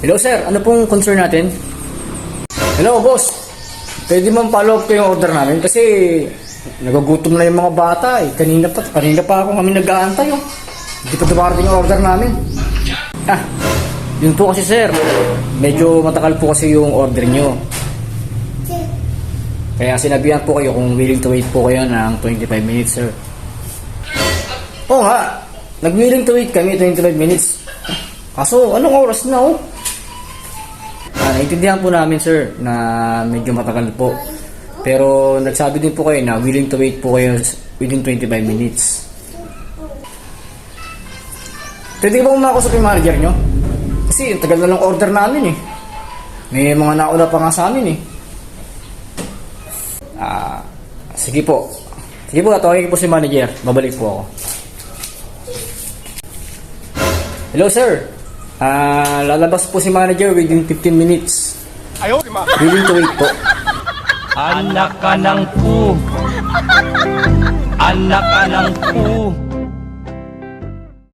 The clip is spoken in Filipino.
Hello sir, ano pong concern natin? Hello boss, pwede man follow up ko yung order namin kasi nagugutom na yung mga bata eh. Kanina pa ako kami nag-aantay oh. Hindi pa dumarating yung order namin. Yun po kasi sir, medyo matagal po kasi yung order nyo. Kaya sinabihan po kayo kung willing to wait po kayo ng 25 minutes sir. Oo nga, nag-willing to wait kami 25 minutes. Kaso anong oras na oh? Naintindihan po namin sir na medyo matagal po. Pero nagsabi din po kayo na willing to wait po kayo within 25 minutes. Pwede ba kumakusap yung manager nyo? Kasi tagal na lang order namin eh. May mga nauna pa nga sa amin eh. Sige po. Sige po, tawagin po si manager. Babalik po ako. Hello sir. Lalabas po si manager within 15 minutes. Willing to wait po. Anak ka ng pu. Anak ka ng pu.